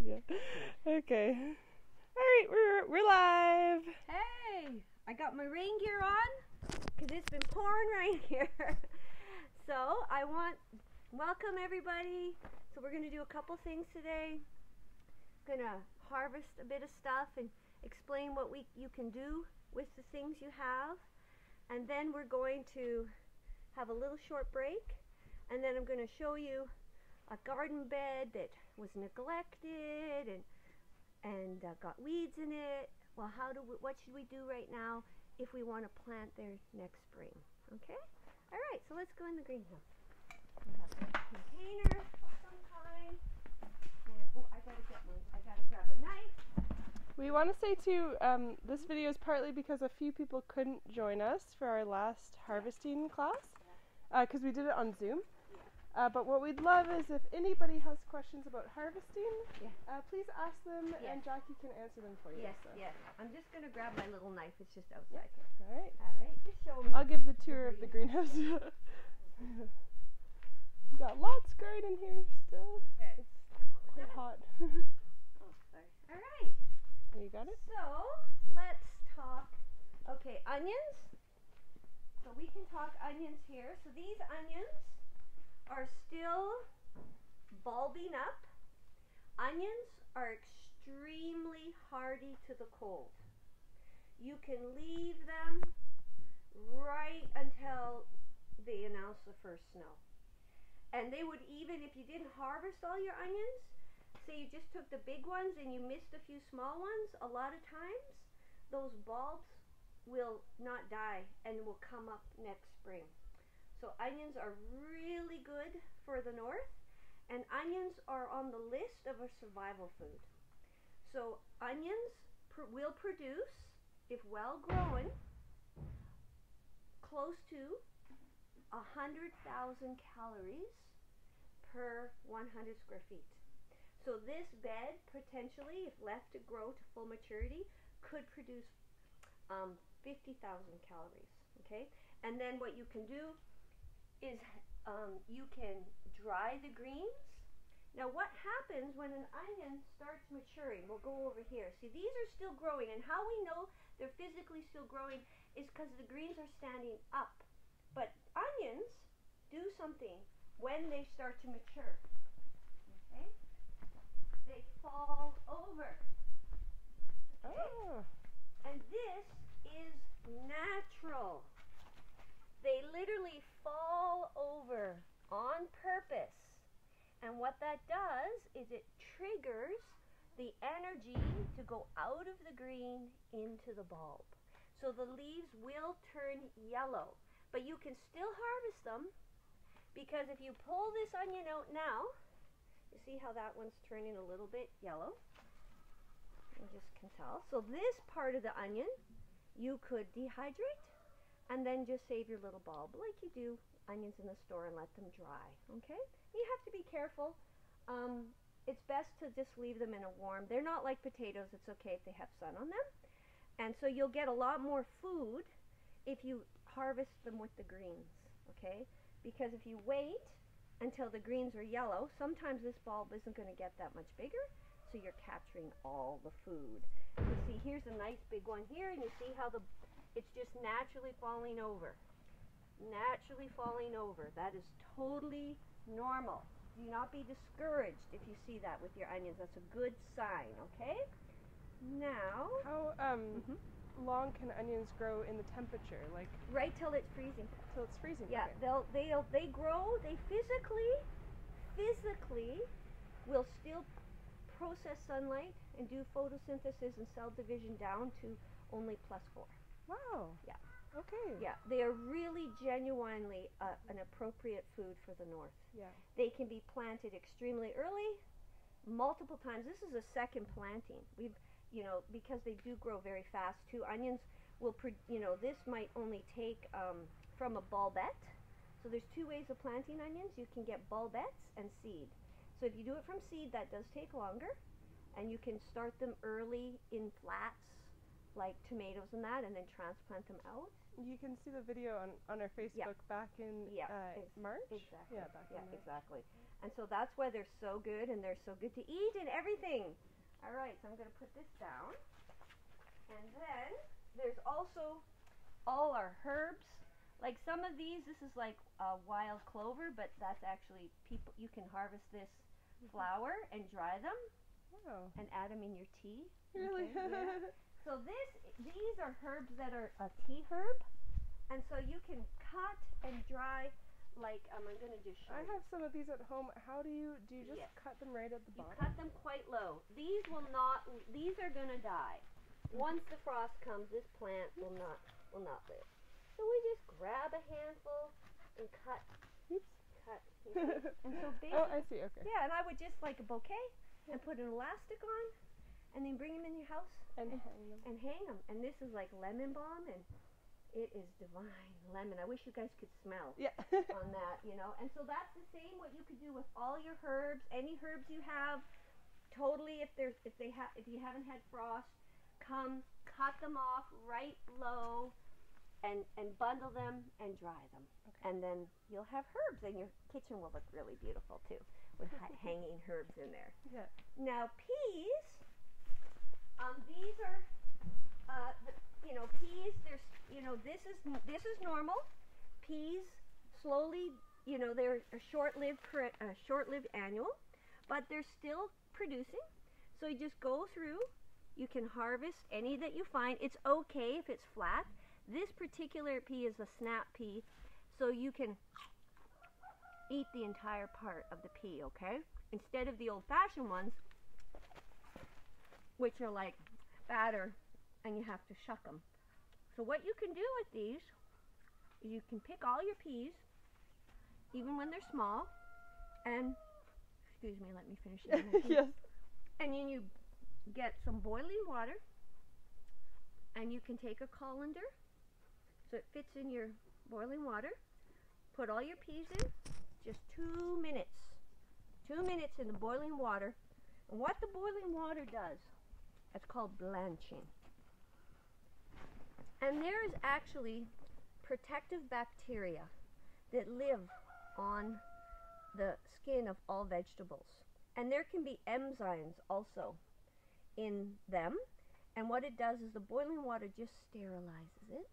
Yeah. Okay. All right, we're live. Hey, I got my rain gear on because it's been pouring rain here. So I welcome everybody. So we're gonna do a couple things today. Gonna harvest a bit of stuff and explain what you can do with the things you have, and then we're going to have a little short break, and then I'm gonna show you a garden bed that was neglected and got weeds in it. Well, what should we do right now if we want to plant there next spring? Okay? All right, so let's go in the greenhouse. We have a container of some kind. And, I gotta grab a knife. We want to say too, this video is partly because a few people couldn't join us for our last harvesting class, because we did it on Zoom. But what we'd love is if anybody has questions about harvesting, please ask them and Jackie can answer them for you. Yes, so. yes. I'm just going to grab my little knife. It's just outside here. All right. All right. Just show me. I'll give the tour of the greenhouse. Got lots growing in here still. Okay. It's quite hot. Oh, sorry. All right. You got it? So, let's talk. Okay, onions. So we can talk onions here. So these onions are still bulbing up. Onions are extremely hardy to the cold. You can leave them right until they announce the first snow. And they would, even if you didn't harvest all your onions, say you just took the big ones and you missed a few small ones, a lot of times those bulbs will not die and will come up next spring. So onions are really good for the north, and onions are on the list of a survival food. So onions will produce, if well grown, close to 100,000 calories per 100 square feet. So this bed potentially, if left to grow to full maturity, could produce 50,000 calories. Okay, and then what you can do is you can dry the greens. Now what happens when an onion starts maturing? We'll go over here. See, these are still growing, and how we know they're physically still growing is because the greens are standing up. But onions do something when they start to mature. Okay? They fall over. Okay? Oh. And this is natural. They literally fall over on purpose. And what that does is it triggers the energy to go out of the green into the bulb. So the leaves will turn yellow. But you can still harvest them, because if you pull this onion out now, you see how that one's turning a little bit yellow? You just can tell. So this part of the onion you could dehydrate and then just save your little bulb like you do onions in the store and let them dry. Okay? You have to be careful. It's best to just leave them in a warm. They're not like potatoes. It's okay if they have sun on them. And so you'll get a lot more food if you harvest them with the greens. Okay? Because if you wait until the greens are yellow, sometimes this bulb isn't going to get that much bigger, so you're capturing all the food. You see, here's a nice big one here, and you see how it's just naturally falling over. Naturally falling over. That is totally normal. Do not be discouraged if you see that with your onions. That's a good sign, okay? Now, how long can onions grow in the temperature? Like right till it's freezing. Till it's freezing. Yeah, okay. they grow. They physically will still process sunlight and do photosynthesis and cell division down to only +4. Wow. Yeah. Okay. Yeah, they are really genuinely an appropriate food for the north. Yeah. They can be planted extremely early, multiple times. This is a second planting. Because they do grow very fast too. Onions will, this might only take from a bulbette. So there's two ways of planting onions. You can get bulbettes and seed. So if you do it from seed, that does take longer, and you can start them early in flats like tomatoes and that, and then transplant them out. You can see the video on our Facebook back in March. Exactly. Yeah, back in March. Exactly. And so that's why they're so good, and they're so good to eat and everything. All right, so I'm going to put this down. And then there's also all our herbs. Like some of these, this is like wild clover, but that's actually you can harvest this flower and dry them. Wow. And add them in your tea. Really? Okay, yeah. So these are herbs that are a tea herb, and so you can cut and dry. Like I'm going to just show you. I have some of these at home. How do you just cut them right at the bottom? You cut them quite low. These will not. These are going to die. Once the frost comes, this plant will not live. So we just grab a handful and cut. Oops. Cut. And so oh, I see. Okay. Yeah, and I would just like a bouquet. And put an elastic on, and then bring them in your house and hang them. And this is like lemon balm, and it is divine lemon. I wish you guys could smell on that, you know. And so that's the same what you could do with all your herbs, any herbs you have. Totally, if you haven't had frost, come cut them off right low, and bundle them and dry them, and then you'll have herbs, and your kitchen will look really beautiful too, with hanging herbs in there. Yeah. Now peas, these are, peas. There's, this is normal. Peas slowly, they're a short-lived annual, but they're still producing. So you just go through. You can harvest any that you find. It's okay if it's flat. This particular pea is a snap pea, so you can eat the entire part of the pea, okay? Instead of the old-fashioned ones, which are like fatter, and you have to shuck them. So what you can do with these is you can pick all your peas, even when they're small, and, excuse me, let me finish it. Yes. And then you get some boiling water, and you can take a colander, so it fits in your boiling water. Put all your peas in, just 2 minutes. 2 minutes in the boiling water. And what the boiling water does, it's called blanching. And there is actually protective bacteria that live on the skin of all vegetables. And there can be enzymes also in them. And what it does is the boiling water just sterilizes it,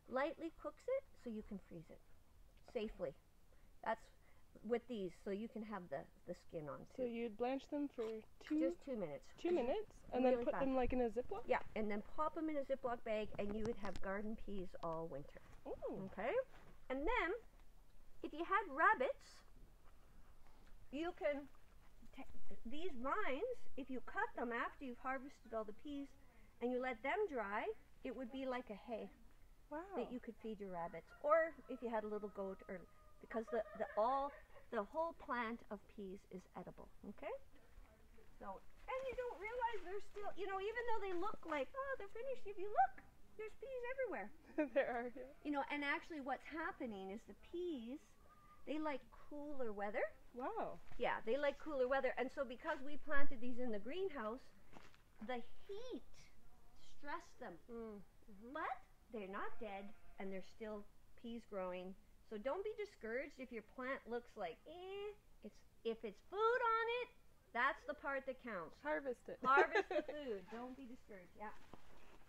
lightly cooks it so you can freeze it safely. That's with these, so you can have the skin on too. So you'd blanch them for just 2 minutes. 2 minutes, and really then put fast. them like in a Ziploc? Yeah, and then pop them in a Ziploc bag, and you would have garden peas all winter. Ooh. Okay? And then, if you had rabbits, you can, these vines, if you cut them after you've harvested all the peas, and you let them dry, it would be like a hay. Wow. That you could feed your rabbits, or if you had a little goat, or because the whole plant of peas is edible. Okay, so and you don't realize they're still, even though they look like, oh, they're finished. If you look, there's peas everywhere. There are. Yeah. And actually, what's happening is the peas, they like cooler weather. Wow. Yeah, they like cooler weather, and so because we planted these in the greenhouse, the heat stressed them. But they're not dead, and they're still peas growing. So don't be discouraged if your plant looks like, if it's food on it, that's the part that counts. Harvest it. Harvest the food. Don't be discouraged. Yeah.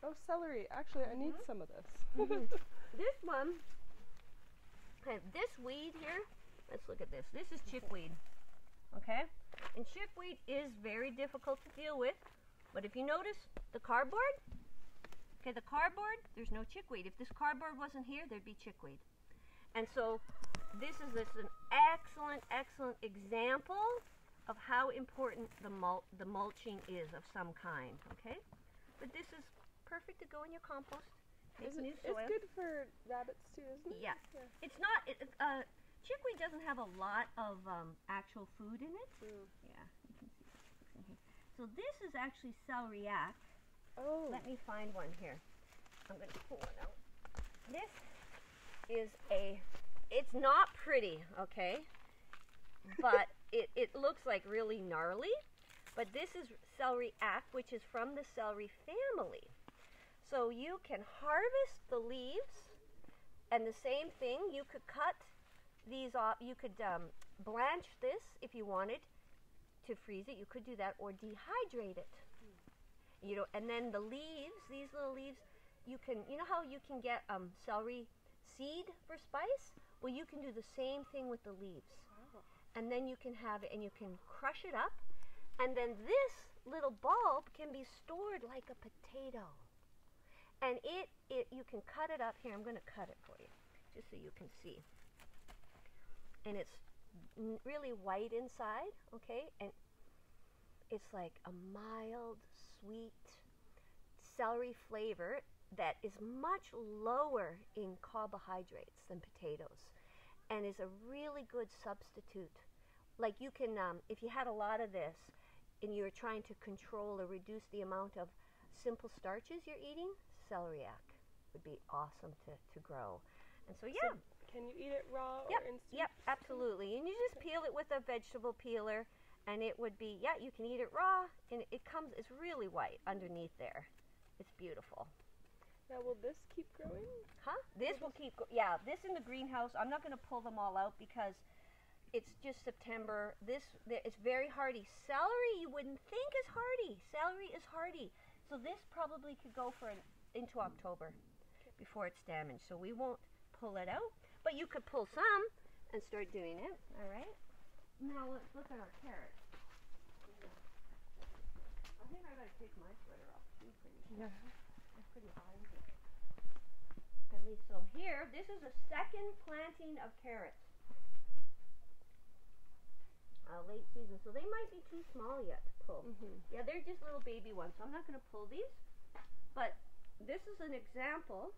Oh, celery. Actually, I need some of this. This one, this weed here, let's look at this. This is chickweed. Okay? And chickweed is very difficult to deal with. But if you notice the cardboard, the cardboard, there's no chickweed. If this cardboard wasn't here, there'd be chickweed. And so this is an excellent, excellent example of how important the mulching is of some kind. Okay? But this is perfect to go in your compost. Make new soil. It's good for rabbits too, isn't it? Yeah. It's not, chickweed doesn't have a lot of actual food in it. Yeah, you can see what's in here. So this is actually celeriac. Oh. Let me find one here. I'm going to pull one out. This is it's not pretty, okay? But it looks like really gnarly. But this is celeriac, which is from the celery family. So you can harvest the leaves, and the same thing, you could cut these off. You could blanch this if you wanted to freeze it. You could do that, or dehydrate it. You know, and then the leaves, these little leaves, you know how you can get celery seed for spice? Well, you can do the same thing with the leaves. Wow. And then you can have it, and you can crush it up, and then this little bulb can be stored like a potato. And you can cut it up. Here, I'm going to cut it for you, just so you can see. And it's really white inside, okay? And it's like a mild, sweet celery flavor that is much lower in carbohydrates than potatoes, and is a really good substitute. Like you can, if you had a lot of this and you're trying to control or reduce the amount of simple starches you're eating, celeriac would be awesome to grow. And so, yeah. So can you eat it raw Yep, or in soup? yep, absolutely. And you just peel it with a vegetable peeler, and it would be, yeah, you can eat it raw, and it's really white underneath there. It's beautiful. Now, will this keep growing? Huh? This will keep, yeah, this in the greenhouse. I'm not going to pull them all out because it's just September. It's very hardy. Celery, you wouldn't think is hardy. Celery is hardy. So this probably could go into October before it's damaged. So we won't pull it out, but you could pull some and start doing it. All right. Now let's look at our carrots. I think I gotta take my sweater off too. Yeah. I'm pretty high. At least so. Here, this is a second planting of carrots. Late season, so they might be too small yet to pull. Yeah, they're just little baby ones, so I'm not going to pull these. But this is an example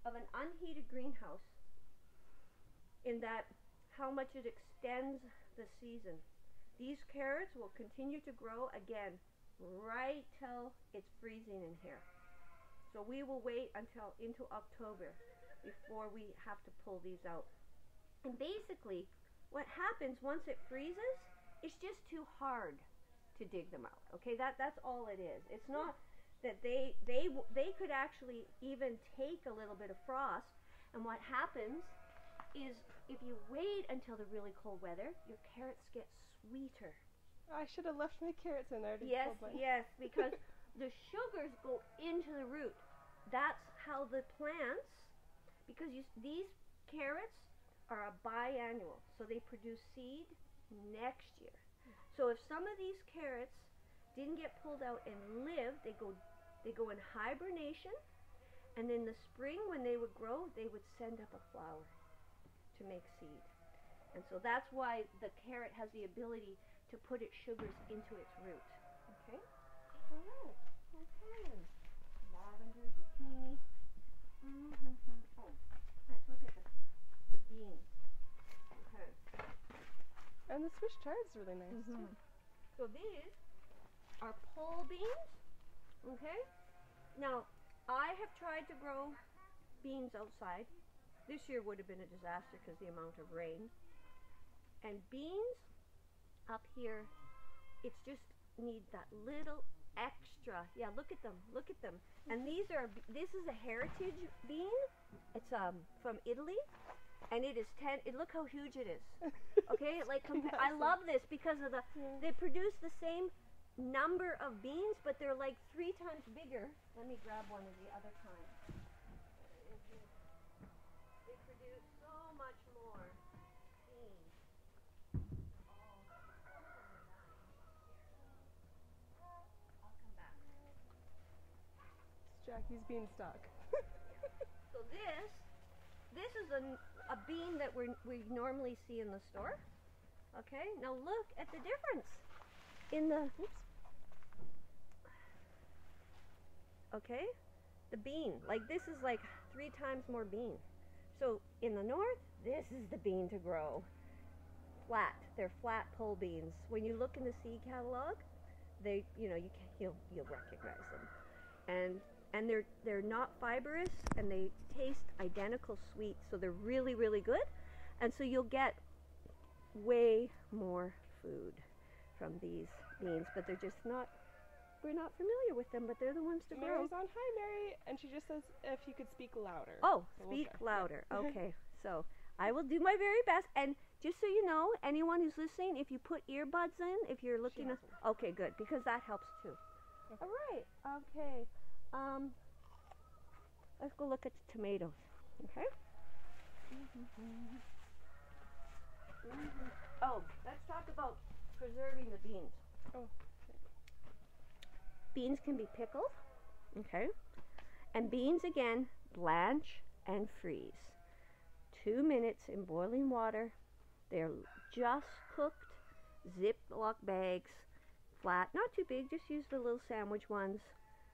of an unheated greenhouse in that how much it extends the season. These carrots will continue to grow again right till it's freezing in here. So we will wait until into October before we have to pull these out. And basically, what happens once it freezes, it's just too hard to dig them out. Okay, that's all it is. It's not that they could actually even take a little bit of frost. And what happens is if you wait until the really cold weather, your carrots get sweeter. I should have left my carrots in there. Yes, yes, because the sugars go into the root. That's how the plants, because these carrots are a biannual, so they produce seed next year. So if some of these carrots didn't get pulled out and live, they go in hibernation, and in the spring when they would grow, they would send up a flower to make seed. And so that's why the carrot has the ability to put its sugars into its root. Okay? Alright. Okay. Lavender, zucchini. Oh, let's look at the beans. Okay. And the Swiss chard is really nice too. So these are pole beans. Okay? Now, I have tried to grow beans outside. This year would have been a disaster because the amount of rain. And beans up here, it's just need that little extra. Yeah, look at them. Look at them. And this is a heritage bean. It's from Italy, and it is look how huge it is. Okay, like I love this because of they produce the same number of beans, but they're like 3 times bigger. Let me grab one of the other kinds. They produce so much more beans. I'll come back. It's Jackie's beanstalk. So this is a bean that we normally see in the store. Okay, now look at the difference in the okay, the bean. Like this is like 3 times more bean. So in the north, this is the bean to grow. Flat. They're flat pole beans. When you look in the seed catalog, you'll recognize them. And they're not fibrous, and they taste identical sweet, so they're really, really good. And so you'll get way more food from these beans, but they're just not we're not familiar with them, but they're the ones to grow. Mary's on. Hi, Mary. And she just says if you could speak louder. Oh, So speak we'll try. louder. Okay, so I will do my very best. And just so you know, anyone who's listening, if you put earbuds in, if you're looking at, okay, good, because that helps too. Okay. All right. Okay. Let's go look at the tomatoes. Okay. Oh, let's talk about preserving the beans. Oh. Beans can be pickled. Okay. And beans again, blanch and freeze. 2 minutes in boiling water. They're just cooked. Ziploc bags, flat, not too big, just use the little sandwich ones.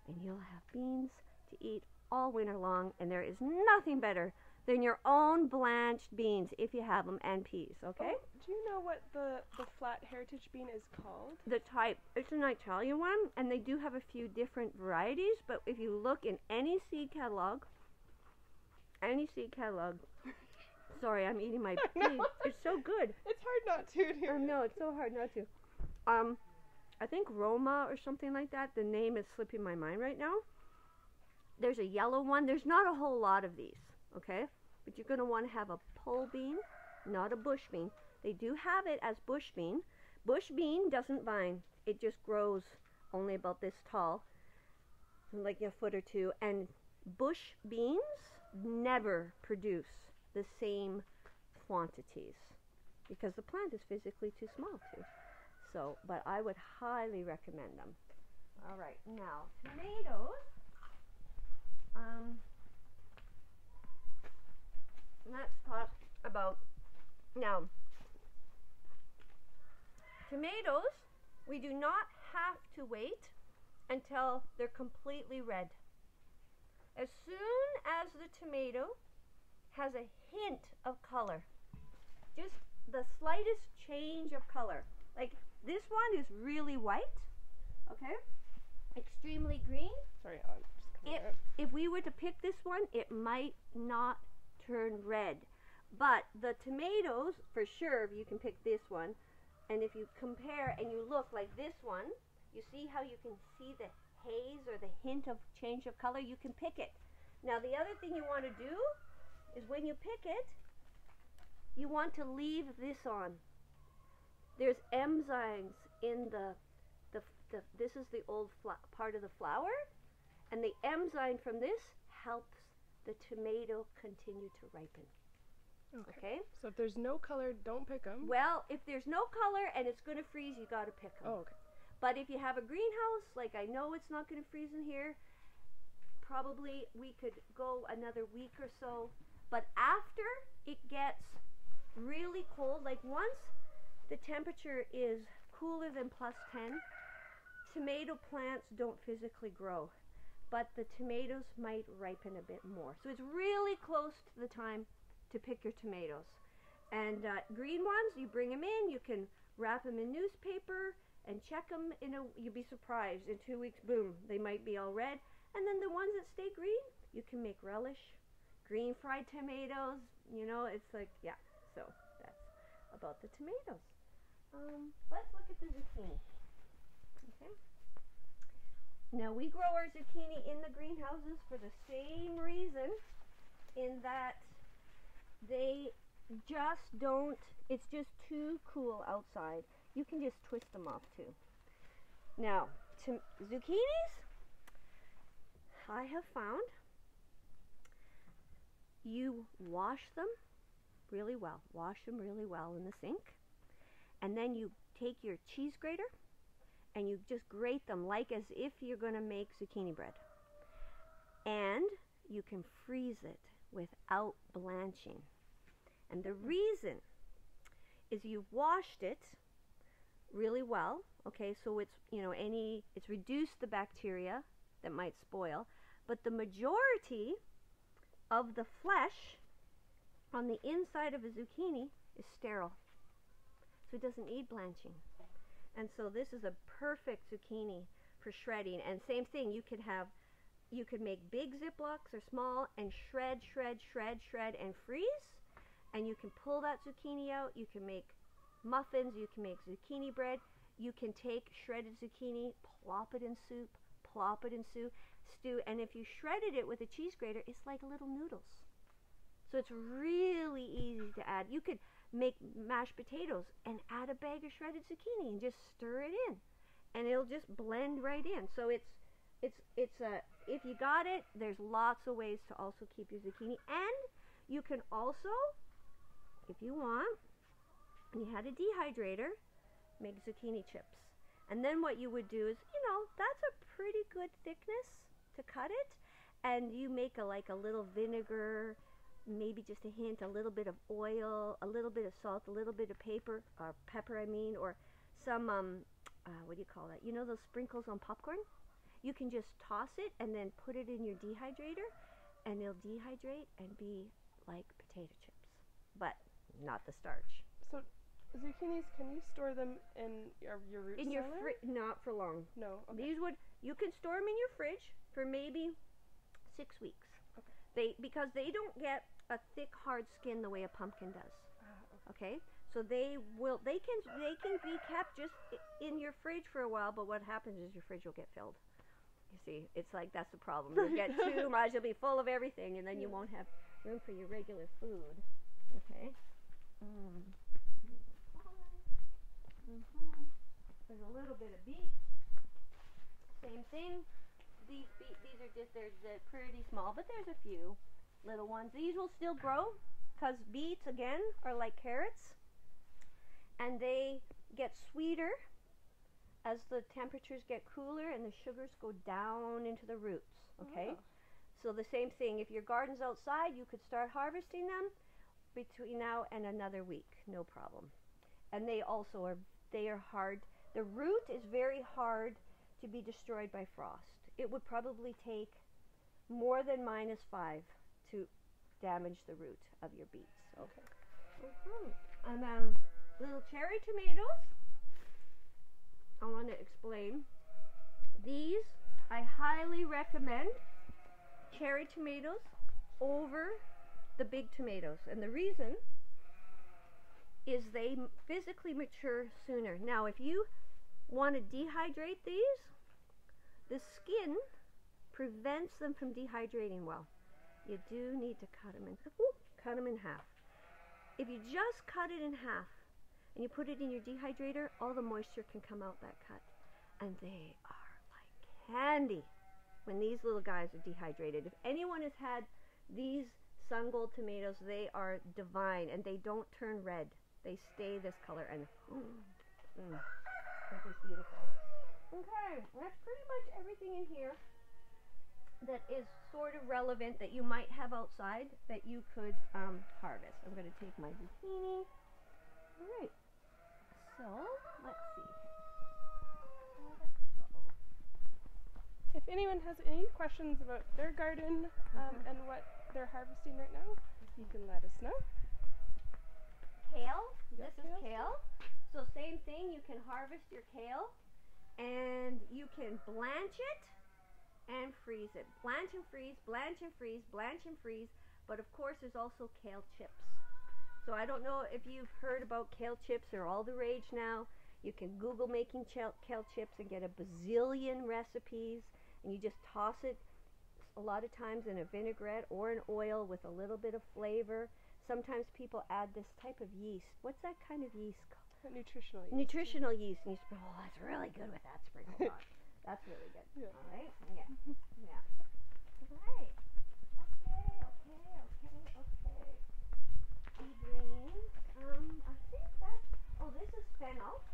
And you'll have beans to eat all winter long. And there is nothing better than your own blanched beans if you have them, and peas, okay? Oh, do you know what the flat heritage bean is called? The type, it's an Italian one, and they do have a few different varieties, but if you look in any seed catalog, sorry, I'm eating my beans. It's so good. It's hard not to. No, it's so hard not to. I think Roma or something like that. The name is slipping my mind right now. There's a yellow one. There's not a whole lot of these, okay? But you're going to want to have a pole bean, not a bush bean. They do have it as bush bean. Bush bean doesn't vine. It just grows only about this tall, like a foot or two. And bush beans never produce the same quantities because the plant is physically too small to. So, but I would highly recommend them. All right, now tomatoes. Let's talk about now. Tomatoes, we do not have to wait until they're completely red. As soon as the tomato has a hint of color, just the slightest change of color, like this one is really white, okay, extremely green. Sorry, I'm just coming out. If we were to pick this one, it might not turn red, but the tomatoes, for sure, you can pick this one, and if you compare and you look like this one, you see how you can see the haze or the hint of change of color, you can pick it. Now the other thing you want to do is when you pick it, you want to leave this on. There's enzymes in this is the old part of the flower, and the enzyme from this helps the tomato continue to ripen. Okay? So if there's no color, don't pick them. Well, if there's no color and it's going to freeze, you got to pick them. Oh, okay. But if you have a greenhouse, like I know it's not going to freeze in here, probably we could go another week or so. But after it gets really cold, like once the temperature is cooler than +10, tomato plants don't physically grow, but the tomatoes might ripen a bit more. So it's really close to the time to pick your tomatoes. And green ones, you bring them in, you can wrap them in newspaper and check them. You'd be surprised. In 2 weeks, boom, they might be all red. And then the ones that stay green, you can make relish, green fried tomatoes. You know, it's like, yeah. So that's about the tomatoes. Let's look at the zucchini. Okay. Now we grow our zucchini in the greenhouses for the same reason, in that they just don't, it's just too cool outside. You can just twist them off too. Now, zucchinis, I have found you wash them really well. Wash them really well in the sink. And then you take your cheese grater and you just grate them like as if you're going to make zucchini bread. And you can freeze it without blanching. And the reason is you've washed it really well, okay, so it's, you know, it's reduced the bacteria that might spoil, but the majority of the flesh on the inside of a zucchini is sterile, so it doesn't need blanching. And so this is a perfect zucchini for shredding. And same thing, you could make big Ziplocs or small and shred and freeze. And you can pull that zucchini out. You can make muffins. You can make zucchini bread. you can take shredded zucchini, plop it in soup, plop it in stew, and if you shredded it with a cheese grater, it's like little noodles. So it's really easy to add. You could make mashed potatoes and add a bag of shredded zucchini and just stir it in, and it'll just blend right in. So it's if you got it, there's lots of ways to also keep your zucchini, and you can also, if you want, you had a dehydrator, make zucchini chips. And then what you would do is, that's a pretty good thickness to cut it, and you make like a little vinegar, maybe just a hint, a little bit of oil, a little bit of salt, a little bit of pepper, or some, what do you call that? You know those sprinkles on popcorn? You can just toss it and then put it in your dehydrator, and it'll dehydrate and be like potato chips, but not the starch. So zucchinis, can you store them in your root in your cellar? Not for long. No. Okay. You can store them in your fridge for maybe 6 weeks. Okay. Because they don't get a thick hard skin the way a pumpkin does. Okay. So they can be kept just in your fridge for a while, but what happens is your fridge will get filled. You see, it's like that's the problem. You'll get too much, you'll be full of everything, and then you won't have room for your regular food. Okay. There's a little bit of beet. Same thing. These are just, they're pretty small, but there's a few little ones. These will still grow because beets, again, are like carrots, and they get sweeter as the temperatures get cooler and the sugars go down into the roots. Okay. Oh. So the same thing, if your garden's outside, you could start harvesting them between now and another week, no problem. And they also are hard. The root is very hard to be destroyed by frost. It would probably take more than -5 to damage the root of your beets. Okay. And little cherry tomatoes, I want to explain. These, I highly recommend cherry tomatoes over the big tomatoes. And the reason is they physically mature sooner. Now, if you want to dehydrate these, the skin prevents them from dehydrating well. You do need to cut them in half. If you just cut it in half and you put it in your dehydrator, all the moisture can come out that cut. And they are like candy when these little guys are dehydrated. If anyone has had these sun gold tomatoes, they are divine, and they don't turn red. They stay this color, and that is beautiful. Okay, that's pretty much everything in here that is sort of relevant that you might have outside that you could harvest. I'm going to take my zucchini. All right, so let's see. Let's go. If anyone has any questions about their garden and what they're harvesting right now, you can let us know. Kale. This is kale. So same thing, you can harvest your kale and you can blanch it and freeze it. Blanch and freeze, blanch and freeze, blanch and freeze. But of course there's also kale chips. So I don't know if you've heard about kale chips. They're all the rage now. You can Google making kale chips and get a bazillion recipes, and you just toss it a lot of times in a vinaigrette or an oil with a little bit of flavor. Sometimes people add this type of yeast. What's that kind of yeast called? Nutritional yeast. Nutritional yeast. And you say, oh, that's really good with that sprinkled on. That's really good. Yeah. All right? Yeah. Yeah. All right. Okay. Pea greens. I think that's, this is fennel.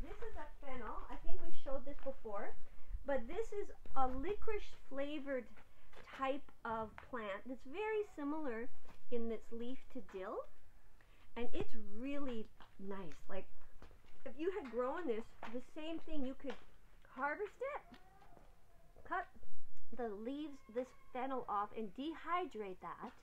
This is a fennel. I think we showed this before. But this is a licorice flavored type of plant that's very similar in its leaf to dill, and it's really nice. Like if you had grown this, the same thing, you could harvest it, cut the leaves, this fennel off, and dehydrate that,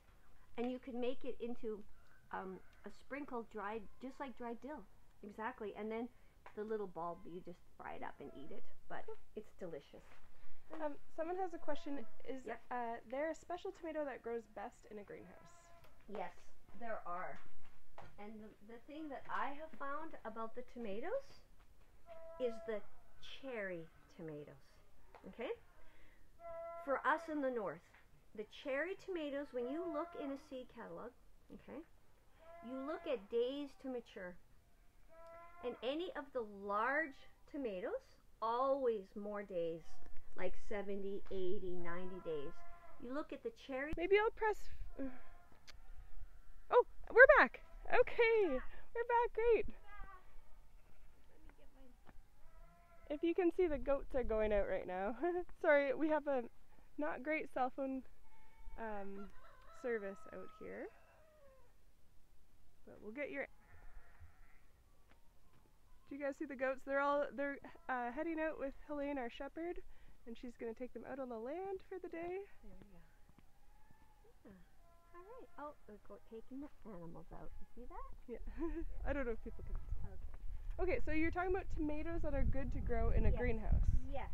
and you could make it into a sprinkled dried, just like dried dill, exactly. And then the little bulb, you just fry it up and eat it, but it's delicious. Someone has a question. Is there a special tomato that grows best in a greenhouse? Yes, there are. And the thing that I have found about the tomatoes is the cherry tomatoes. Okay? For us in the north, the cherry tomatoes, when you look in a seed catalog, okay, you look at days to mature. And any of the large tomatoes, always more days, like 70, 80, 90 days. You look at the cherry. Maybe I'll press. Oh, we're back. Okay, we're back. Great. If you can see, the goats are going out right now. Sorry, we have a not great cell phone service out here. But we'll get your. Do you guys see the goats? They're heading out with Helene, our shepherd, and she's going to take them out on the land for the day. There we go. Yeah. All right. Oh, we're taking the animals out. You see that? Yeah. I don't know if people can see. Okay, so you're talking about tomatoes that are good to grow in a greenhouse. Yes.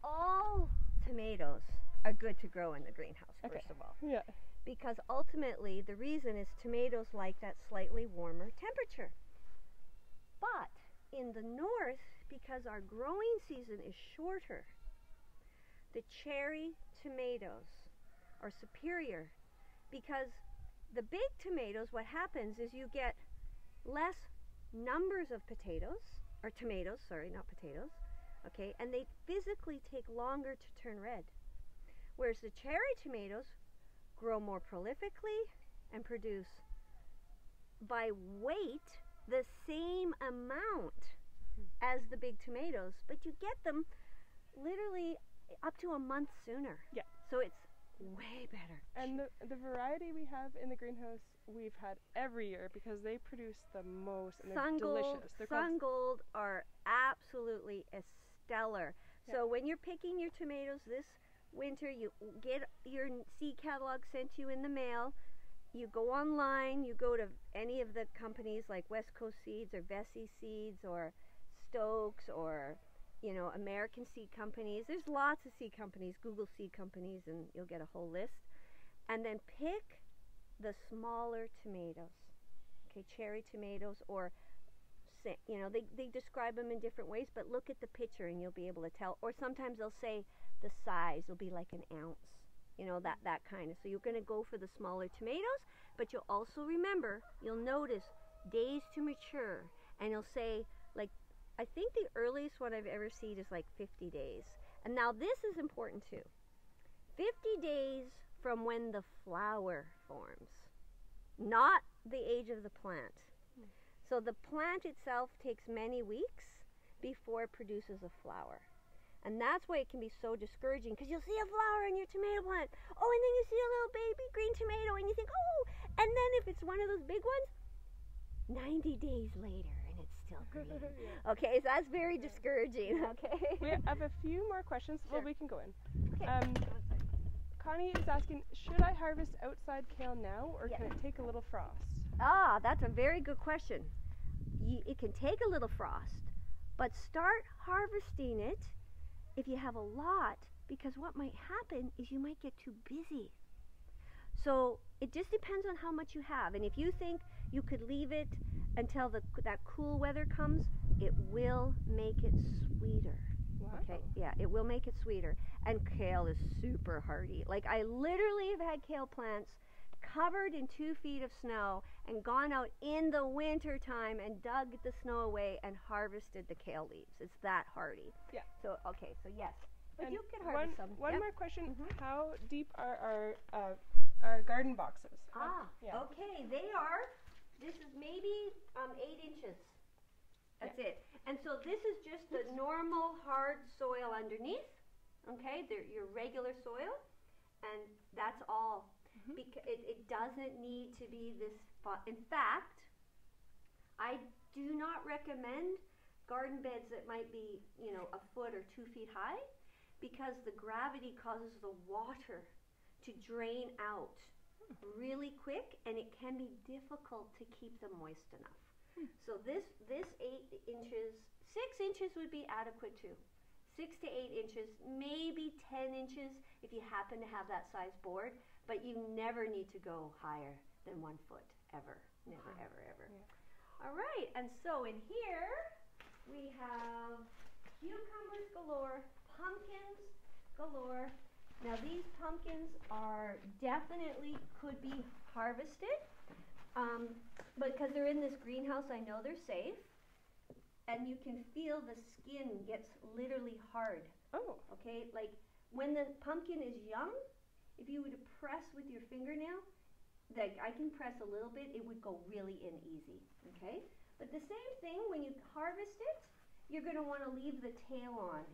All tomatoes are good to grow in the greenhouse, first of all. Yeah. Because ultimately, the reason is tomatoes like that slightly warmer temperature. But in the north, because our growing season is shorter, the cherry tomatoes are superior, because the big tomatoes, what happens is you get less numbers of potatoes, or tomatoes, sorry, not potatoes, okay, and they physically take longer to turn red. Whereas the cherry tomatoes grow more prolifically and produce by weight the same amount as the big tomatoes, but you get them literally up to a month sooner. Yeah. So it's way better. And the variety we have in the greenhouse, we've had every year because they produce the most, and they're delicious. Sun Gold are absolutely stellar. Yeah. So when you're picking your tomatoes this winter, you get your seed catalog sent to you in the mail. You go online, you go to any of the companies like West Coast Seeds or Vessi Seeds or Stokes or, you know, American seed companies. There's lots of seed companies, Google seed companies, and you'll get a whole list. And then pick the smaller tomatoes, okay, cherry tomatoes, or, you know, they describe them in different ways, but look at the picture and you'll be able to tell. Or sometimes they'll say the size will be like an ounce. You know, that kind of. So you're going to go for the smaller tomatoes, but you'll also remember, you'll notice days to mature, and you'll say, like, I think the earliest one I've ever seen is like 50 days. And now this is important too. 50 days from when the flower forms, not the age of the plant. So the plant itself takes many weeks before it produces a flower. And that's why it can be so discouraging, because you'll see a flower in your tomato plant. Oh, and then you see a little baby green tomato, and you think, oh, and then if it's one of those big ones, 90 days later, and it's still green. Yeah. Okay, so that's very discouraging, okay? We have a few more questions. Sure. Well, we can go in. Okay. Connie is asking, should I harvest outside kale now, or can it take a little frost? Ah, that's a very good question. It can take a little frost, but start harvesting it if you have a lot, because what might happen is you might get too busy. So it just depends on how much you have. And if you think you could leave it until that cool weather comes, it will make it sweeter. Wow. Okay, yeah, it will make it sweeter. And kale is super hardy. Like, I literally have had kale plants covered in 2 feet of snow and gone out in the winter time and dug the snow away and harvested the kale leaves. It's that hardy. Yeah. So, okay, so yes. But and you can harvest some. One yep. more question. How deep are our garden boxes? Okay, they are, this is maybe 8 inches. That's it. And so this is just the normal hard soil underneath. Okay, they're your regular soil, and that's all. Because it doesn't need to be this spot. In fact, I do not recommend garden beds that might be, you know, 1 foot or 2 feet high, because the gravity causes the water to drain out really quick, and it can be difficult to keep them moist enough. So this 8 inches, 6 inches would be adequate too. 6 to 8 inches, maybe 10 inches if you happen to have that size board, but you never need to go higher than 1 foot, ever. Never, ever, ever. Yeah. All right, and so in here, We have cucumbers galore, pumpkins galore. Now these pumpkins are definitely could be harvested, because they're in this greenhouse, I know they're safe. And you can feel the skin gets literally hard. Oh. Okay, like when the pumpkin is young, if you were to press with your fingernail, like I can press a little bit, it would go really in easy. Okay, but the same thing when you harvest it, you're going to want to leave the tail on.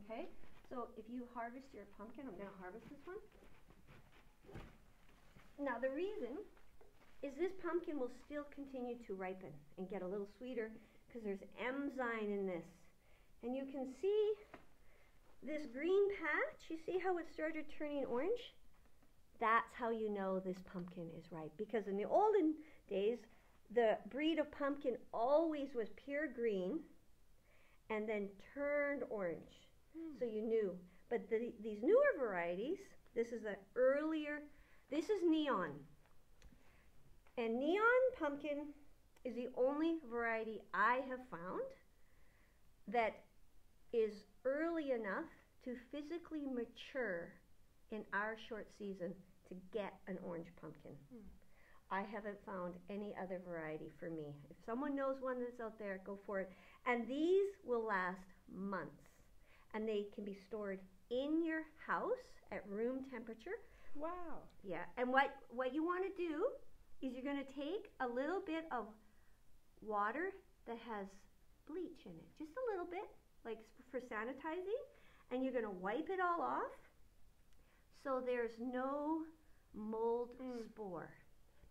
Okay, so if you harvest your pumpkin, I'm going to harvest this one. Now the reason is this pumpkin will still continue to ripen and get a little sweeter because there's enzyme in this. And you can see this green patch, you see how it started turning orange? That's how you know this pumpkin is ripe. Because in the olden days, the breed of pumpkin always was pure green and then turned orange. So you knew. But these newer varieties, this is an earlier, this is neon. And neon pumpkin is the only variety I have found that is early enough to physically mature in our short season to get an orange pumpkin. I haven't found any other variety for me. If someone knows one that's out there, go for it. And these will last months. And they can be stored in your house at room temperature. Wow. Yeah, and what you want to do is you're going to take a little bit of water that has bleach in it, just a little bit, like for sanitizing, and you're going to wipe it all off so there's no mold spore.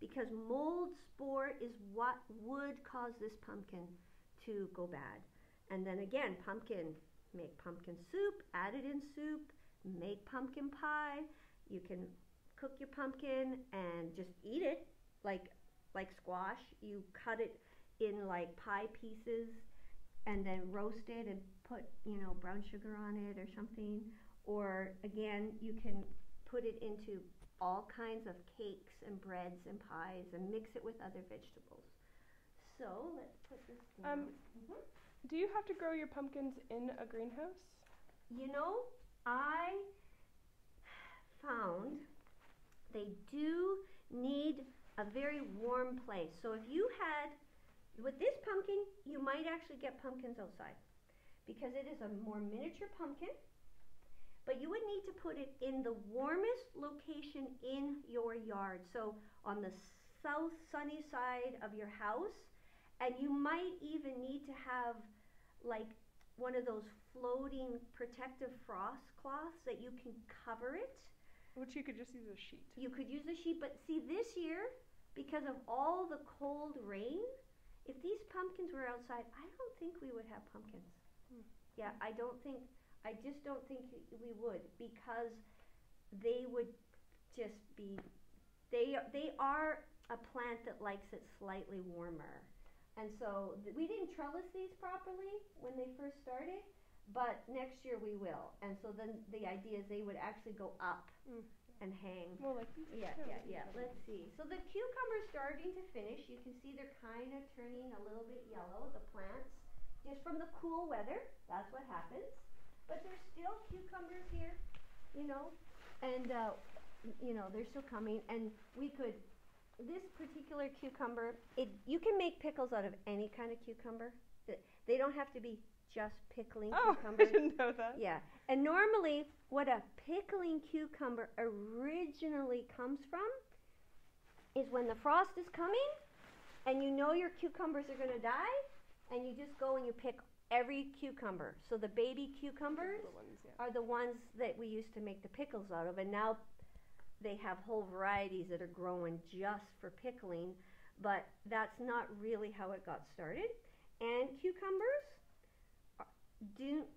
Because mold spore is what would cause this pumpkin to go bad. And then again, make pumpkin soup, add it in soup, make pumpkin pie. You can cook your pumpkin and just eat it like squash. You cut it in like pie pieces and then roast it and put, brown sugar on it or something. Or again, you can put it into all kinds of cakes and breads and pies and mix it with other vegetables. So let's put this down. Do you have to grow your pumpkins in a greenhouse? I found they do need a very warm place. So if you had, with this pumpkin, you might actually get pumpkins outside because it is a more miniature pumpkin. But you would need to put it in the warmest location in your yard. So on the south sunny side of your house. And you might even need to have like one of those floating protective frost cloths that you can cover it. Which you could just use a sheet. You could use a sheet, but see this year, because of all the cold rain, if these pumpkins were outside, I don't think we would have pumpkins. Yeah, I just don't think we would, because they would just be, they are a plant that likes it slightly warmer. And so we didn't trellis these properly when they first started, but next year we will. And so then the idea is they would actually go up and hang. Well, like these. Yeah. Let's see. So the cucumber's starting to finish. You can see they're kind of turning a little bit yellow, the plants, just from the cool weather. That's what happens. But there's still cucumbers here, and they're still coming. And we could. This particular cucumber, you can make pickles out of any kind of cucumber. They don't have to be just pickling cucumbers. I didn't know that. Yeah, and normally what a pickling cucumber originally comes from is when the frost is coming and your cucumbers are going to die, and you just go and you pick every cucumber. So the baby cucumbers are the ones that we used to make the pickles out of, and now they have whole varieties that are growing just for pickling, but that's not really how it got started. And cucumbers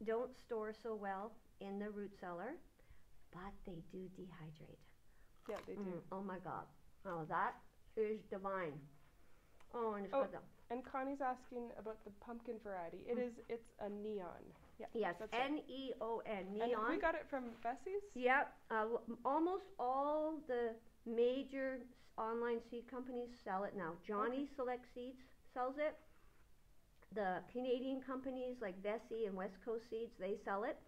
don't store so well in the root cellar, but they do dehydrate. Yeah, they do. Oh my God. Oh, that is divine. Oh, and it's got the... And Connie's asking about the pumpkin variety. It's a neon. Yeah. Yes, N-E-O-N, neon. And we got it from Bessie's? Yep. Almost all the major online seed companies sell it now. Johnny Select Seeds sells it. the Canadian companies like Vessi and West Coast Seeds, they sell it,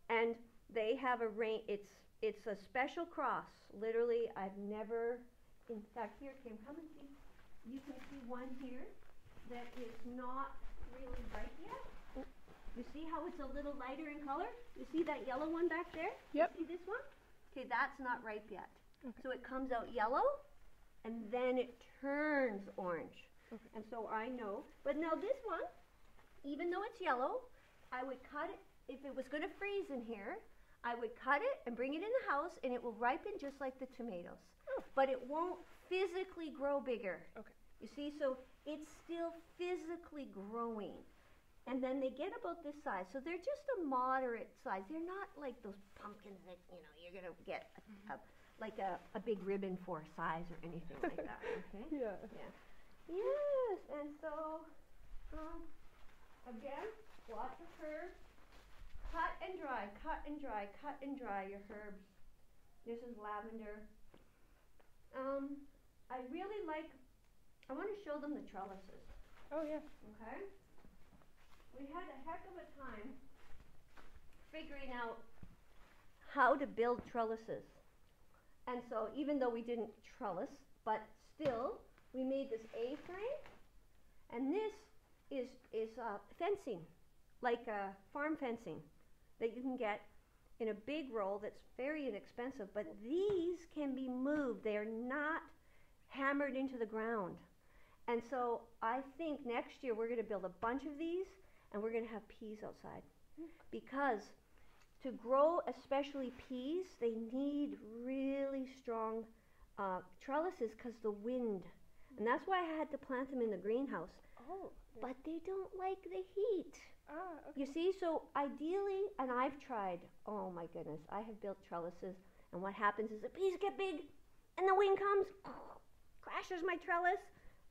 and they have a range. It's a special cross. Literally, I've never. In fact, here, Kim, come and see. You can see one here that is not really ripe yet. You see how it's a little lighter in color? You see that yellow one back there? Yep. You see this one? Okay, that's not ripe yet. Okay. So it comes out yellow, and then it turns orange. Okay. And so I know. But now this one, even though it's yellow, I would cut it. If it was going to freeze in here, I would cut it and bring it in the house, and it will ripen just like the tomatoes. Oh. But it won't physically grow bigger. Okay. You see, so it's still physically growing. And then they get about this size. So they're just a moderate size. They're not like those pumpkins that, you know, you're going to get like a big ribbon for size or anything like that. Okay? Yeah. Yeah. Yes. And so, again, lots of herbs. Cut and dry, cut and dry, cut and dry your herbs. This is lavender. I really like, I want to show them the trellises. Oh, yeah. Okay? We had a heck of a time figuring out how to build trellises. And so even though we didn't trellis, but still we made this A-frame, and this is fencing, like farm fencing that you can get in a big roll that's very inexpensive, but these can be moved. They are not hammered into the ground. And so I think next year we're going to build a bunch of these, and we're going to have peas outside. Because to grow especially peas, they need really strong trellises because the wind. And that's why I had to plant them in the greenhouse. Oh. But they don't like the heat. Ah, okay. You see, so ideally, and I've tried, oh my goodness, I have built trellises, and what happens is the peas get big, and the wind comes, crashes my trellis,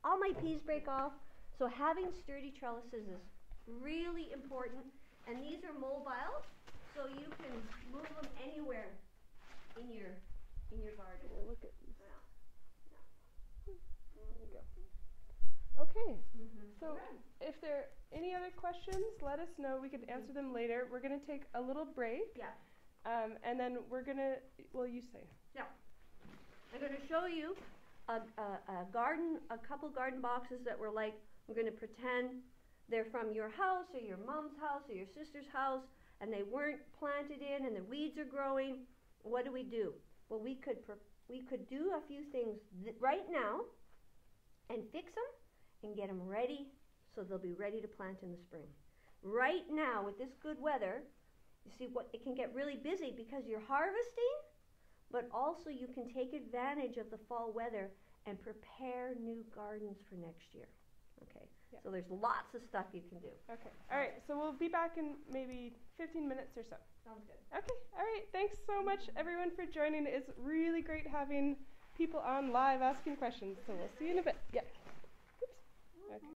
all my peas break off. So having sturdy trellises is really important, and these are mobile, so you can move them anywhere in your garden. Well, look at these. Yeah. There you go. Okay. So Good. if there are any other questions, let us know. We can answer them later. We're going to take a little break. Yeah. And then we're going to, well, you say. I'm going to show you a couple garden boxes that were like, we're going to pretend they're from your house or your mom's house or your sister's house, and they weren't planted in, and the weeds are growing. What do? Well, we could do a few things right now and fix them and get them ready so they'll be ready to plant in the spring. Right now, with this good weather, you see what it can get really busy because you're harvesting, but also you can take advantage of the fall weather and prepare new gardens for next year. Okay, Yeah. so there's lots of stuff you can do. Okay. All right. So we'll be back in maybe 15 minutes or so. Sounds good. Okay. All right. Thanks so much, everyone, for joining. It's really great having people on live asking questions. So we'll see you in a bit. Yeah.